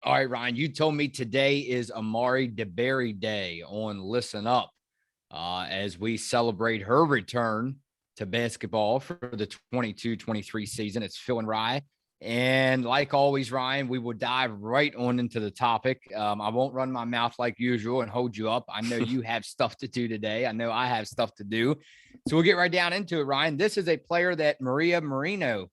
All right, Ryan, you told me today is Amari DeBerry Day on Listen Up as we celebrate her return to basketball for the 22-23 season. It's Phil and Rye. And like always, Ryan, we will dive right on into the topic. I won't run my mouth like usual and hold you up. I know you have stuff to do today. I know I have stuff to do. So we'll get right down into it, Ryan. This is a player that Maria Marino,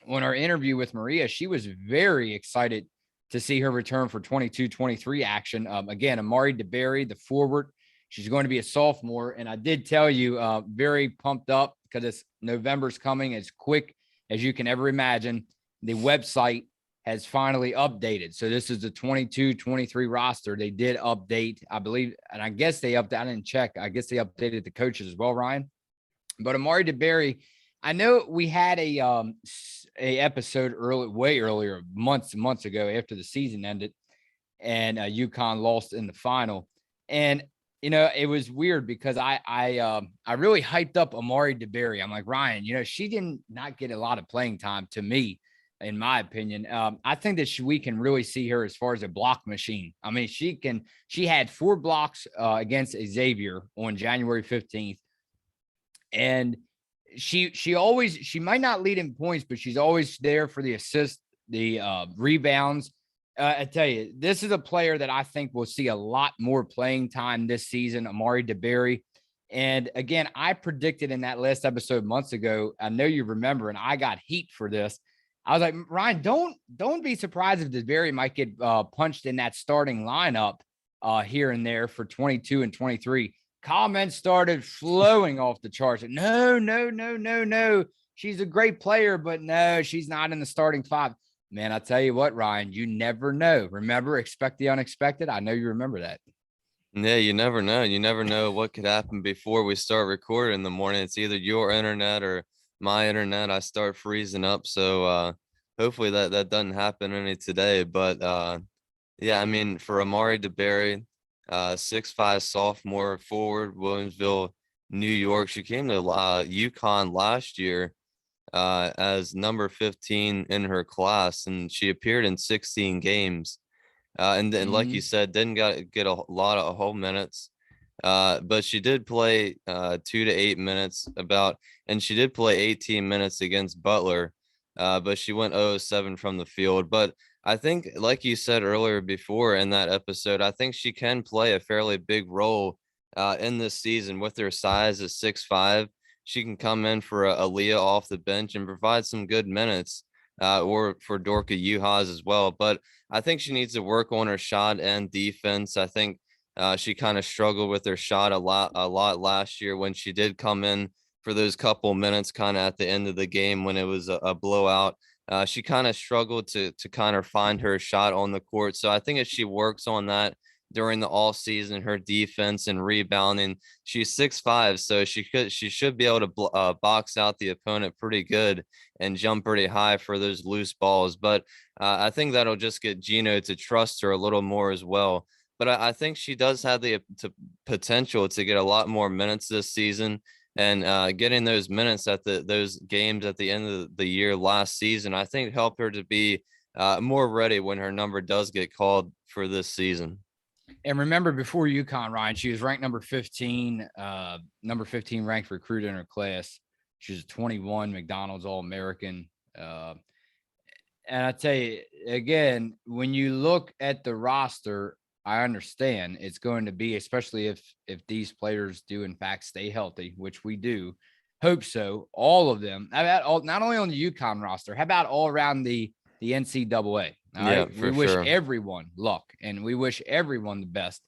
on our interview with Maria, she was very excited to see her return for 22-23 action. Again, Amari DeBerry, the forward. She's going to be a sophomore. And I did tell you, very pumped up because it's November's coming as quick as you can ever imagine. The website has finally updated. So this is the 22-23 roster. They did update, I believe, and I guess they updated. I didn't check. I guess they updated the coaches as well, Ryan. But Amari DeBerry, I know we had a episode way earlier, months ago after the season ended, and UConn lost in the final. And it was weird because I really hyped up Amari DeBerry. I'm like, Ryan, she did not get a lot of playing time to me, in my opinion. I think that we can really see her as far as a block machine. I mean, she had 4 blocks against Xavier on January 15th. And she might not lead in points, but she's always there for the assist, the rebounds. I tell you, this is a player that I think will see a lot more playing time this season, Amari DeBerry. And again, I predicted in that last episode months ago, I know you remember, and I got heat for this. I was like, Ryan, don't be surprised if DeBerry might get punched in that starting lineup here and there for 22 and 23. Comments started flowing off the charts. No. She's a great player, but no, she's not in the starting 5. Man, I tell you what, Ryan, you never know. Remember, expect the unexpected. I know you remember that. Yeah, you never know. You never know what could happen before we start recording in the morning. It's either your internet or my internet. I start freezing up. So hopefully that doesn't happen any today. But yeah, I mean, for Amari DeBerry, 6'5" sophomore forward, Williamsville, New York. She came to UConn last year as number 15 in her class, and she appeared in 16 games. And then, like you said, didn't get a lot of home minutes, but she did play 2 to 8 minutes and she did play 18 minutes against Butler, but she went 0-7 from the field. But I think, like you said earlier before in that episode, I think she can play a fairly big role in this season with her size at 6'5". She can come in for a Leah off the bench and provide some good minutes, or for Dorka Juhas as well. But I think she needs to work on her shot and defense. I think she kind of struggled with her shot a lot last year when she did come in for those couple minutes kind of at the end of the game when it was a blowout. She kind of struggled to kind of find her shot on the court. So I think if she works on that during the all season, her defense and rebounding, she's 6'5", so she should be able to box out the opponent pretty good and jump pretty high for those loose balls. But I think that'll just get Gino to trust her a little more as well. But I think she does have the potential to get a lot more minutes this season. And getting those minutes at those games at the end of the year last season, I think helped her to be more ready when her number does get called for this season. And remember, before UConn, Ryan, she was ranked number 15 ranked recruit in her class. She was a 21 McDonald's All-American. And I tell you, again, when you look at the roster, I understand it's going to be, especially if these players do in fact stay healthy, which we do hope so. All of them, not only on the UConn roster, how about all around the NCAA? All yeah, right. We wish everyone luck and we wish everyone the best.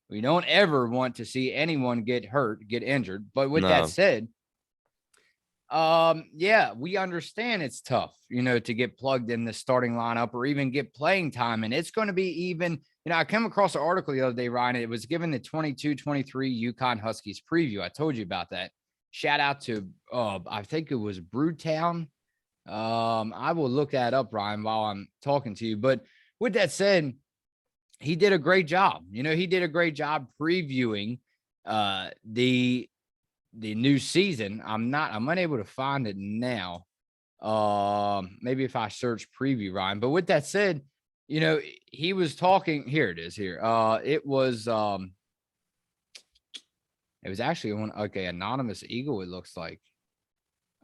We don't ever want to see anyone get hurt, get injured. But with that said, yeah, we understand it's tough, to get plugged in the starting lineup or even get playing time. And it's going to be even, I came across an article the other day, Ryan. It was given the 22-23 UConn Huskies preview. I told you about that. Shout out to, I think it was Brewtown. I will look that up, Ryan, while I'm talking to you. But with that said, he did a great job. He did a great job previewing the new season. I'm unable to find it now. Maybe if I search preview, Ryan. But with that said, You know, he was talking. Here it is. Here, it was actually one. Okay, anonymous eagle. It looks like.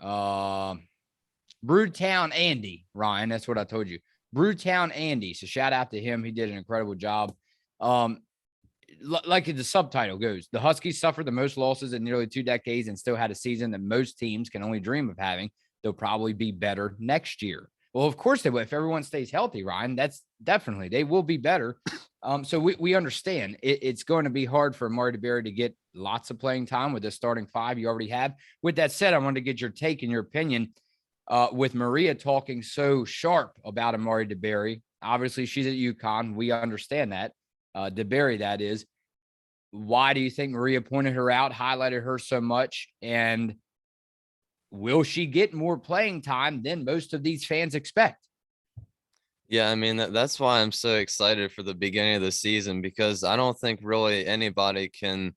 Brewtown Andy, Ryan. That's what I told you. Brewtown Andy. So shout out to him. He did an incredible job. Like the subtitle goes, the Huskies suffered the most losses in nearly 2 decades and still had a season that most teams can only dream of having. They'll probably be better next year. Well, of course they will. If everyone stays healthy, Ryan, that's definitely, they will be better. So we understand it's going to be hard for Amari DeBerry to get lots of playing time with the starting five you already have. With that said, I wanted to get your take and your opinion with Maria talking so sharp about Amari DeBerry. Obviously, she's at UConn. We understand that. DeBerry, that is. Why do you think Maria pointed her out, highlighted her so much? And will she get more playing time than most of these fans expect? Yeah, I mean, that's why I'm so excited for the beginning of the season, because I don't think really anybody can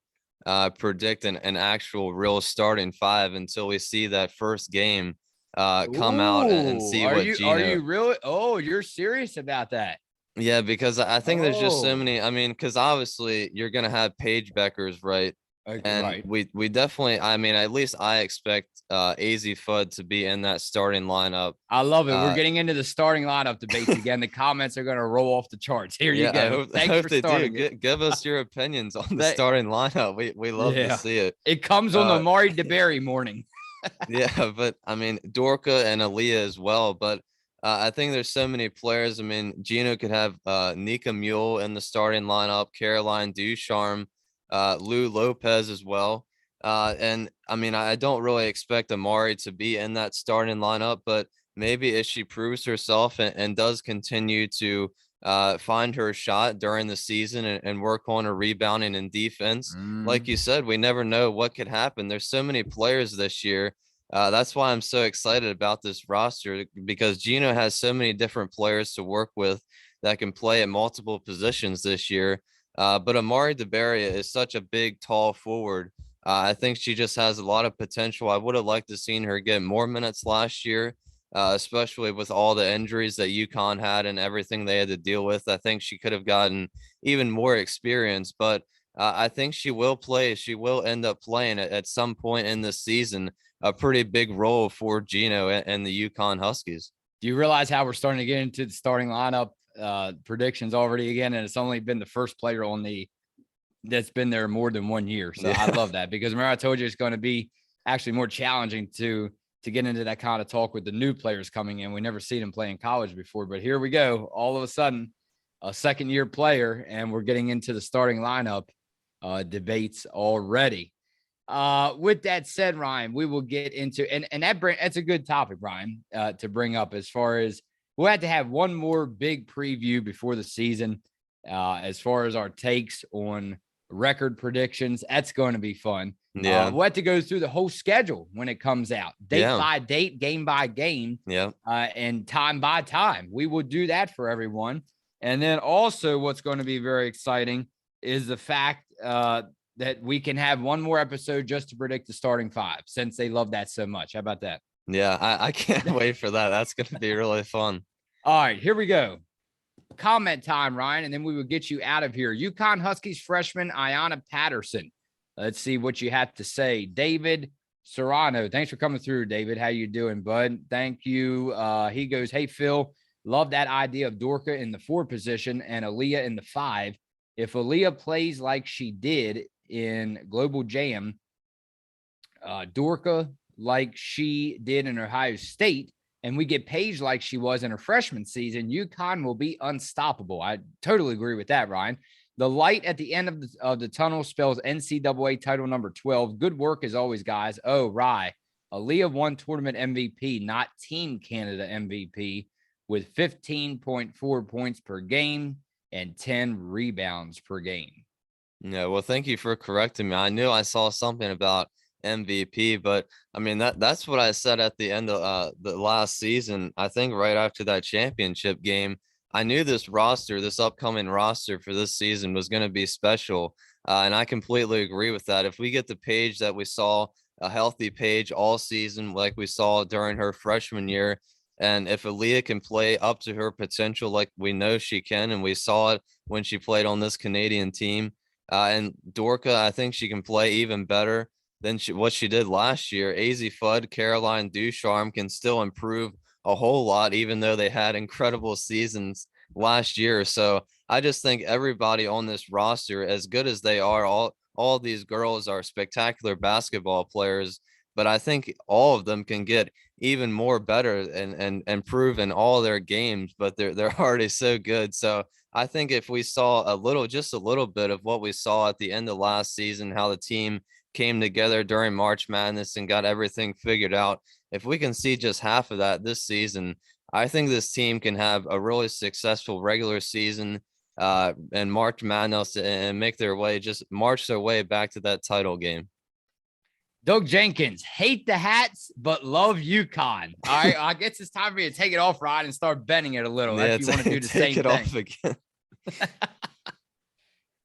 predict an actual real starting five until we see that first game come out and Ooh, see are what you Gino. really? Oh, you're serious about that? Yeah, because I think there's just so Oh, many. I mean, because obviously you're gonna have Paige Beckers, right? And right. we definitely. I mean, at least I expect AZ Fudd to be in that starting lineup. I love it. We're Uh, getting into the starting lineup debates again. The comments are going to roll off the charts. Here you yeah, I go. hope I Thanks hope for they do. starting it. Give us your opinions on the That, starting lineup. We love to yeah, see it. it comes on the Uh, Amari DeBerry morning. Yeah, but I mean Dorka and Aaliyah as well. But I think there's so many players. I mean, Gino could have Nika Mule in the starting lineup, Caroline Ducharme, Lou Lopez as well. And I mean, I don't really expect Amari to be in that starting lineup, but maybe if she proves herself and does continue to find her shot during the season and work on her rebounding and defense, like you said, we never know what could happen. There's so many players this year. That's why I'm so excited about this roster, because Gino has so many different players to work with that can play at multiple positions this year. But Amari DeBerry is such a big, tall forward. I think she just has a lot of potential. I would have liked to seen her get more minutes last year, especially with all the injuries that UConn had and everything they had to deal with. I think she could have gotten even more experience, but I think she will play. She will end up playing at some point in this season a pretty big role for Gino and the UConn Huskies. Do you realize how we're starting to get into the starting lineup predictions already again? And it's only been the first player on the that's been there more than 1 year. So I Yeah. love that, because remember I told you it's going to be actually more challenging to get into that kind of talk with the new players coming in. We never seen them play in college before, but here we go. All of a sudden, a second year player, and we're getting into the starting lineup debates already. With that said, Ryan, we will get into and that's a good topic, Ryan, to bring up, as far as we'll have to have one more big preview before the season, as far as our takes on record predictions. That's going to be fun. Yeah. We'll have to go through the whole schedule when it comes out, date Yeah. by date, game by game, Yeah. and time by time. We will do that for everyone. And then also, what's going to be very exciting is the fact that we can have one more episode just to predict the starting five, since they love that so much. How about that? Yeah. I can't wait for that. That's going to be really fun. All right, here we go. Comment time, Ryan, and then we will get you out of here. UConn Huskies freshman Ayanna Patterson. Let's see what you have to say. David Serrano, thanks for coming through, David. How you doing, bud? Thank you. He goes, hey, Phil, love that idea of Dorka in the 4 position and Aaliyah in the 5. If Aaliyah plays like she did in Global Jam, Dorka like she did in Ohio State, and we get Paige like she was in her freshman season, UConn will be unstoppable. I totally agree with that, Ryan. The light at the end of the tunnel spells NCAA title number 12. Good work as always, guys. Oh, Rye. Aaliyah won tournament MVP, not Team Canada MVP, with 15.4 points per game and 10 rebounds per game. Yeah. Well, thank you for correcting me. I knew I saw something about MVP, but I mean that's what I said at the end of the last season. I think right after that championship game, I knew this upcoming roster for this season was going to be special, and I completely agree with that. If we get the Paige that we saw, a healthy Paige all season, like we saw during her freshman year, And if Aaliyah can play up to her potential, like we know she can, and we saw it when she played on this Canadian team, and Dorka, I think she can play even better than what she did last year. AZ Fudd, Caroline Ducharme can still improve a whole lot, even though they had incredible seasons last year. So I just think everybody on this roster, as good as they are, all these girls are spectacular basketball players, but I think all of them can get even more better and improve in all their games, but they're already so good. So I think if we saw just a little bit of what we saw at the end of last season, how the team came together during March Madness and got everything figured out, if we can see just half of that this season, I think this team can have a really successful regular season and March Madness and march their way back to that title game. Doug Jenkins, hate the hats, but love UConn. All right, I guess it's time for you to take it off, Ryan, and start bending it a little. Yeah, If you want to do the take same it thing. off again.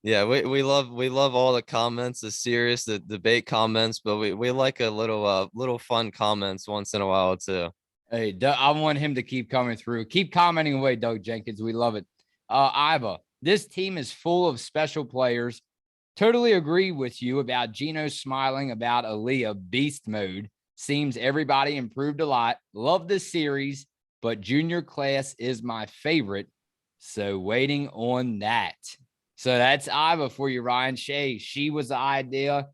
Yeah, we love all the comments, the serious, the debate comments, but we like a little fun comments once in a while too. Hey, Doug, I want him to keep coming through. Keep commenting away, Doug Jenkins. We love it. Iva, this team is full of special players. Totally agree with you about Gino smiling about Aaliyah beast mode. Seems everybody improved a lot. Love this series, but junior class is my favorite. So waiting on that. So that's Iva for you, Ryan Shea. She was the idea.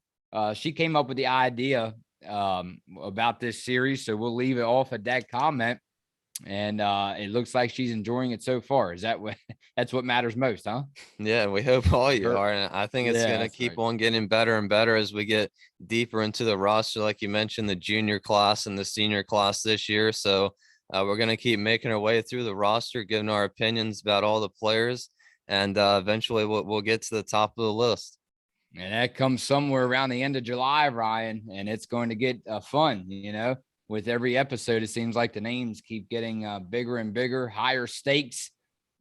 She came up with the idea about this series. So we'll leave it off at that comment. And it looks like she's enjoying it so far. Is that what that's what matters most, huh? Yeah, we hope all you are. And I think it's gonna keep on getting better and better as we get deeper into the roster. Like you mentioned, the junior class and the senior class this year. So we're gonna keep making our way through the roster, giving our opinions about all the players, and eventually we'll get to the top of the list. And that comes somewhere around the end of July, Ryan, and it's going to get fun, with every episode. It seems like the names keep getting bigger and bigger, higher stakes.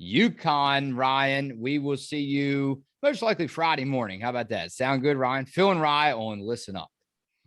UConn, Ryan, we will see you most likely Friday morning. How about that? Sound good, Ryan? Phil and Rye on Listen Up.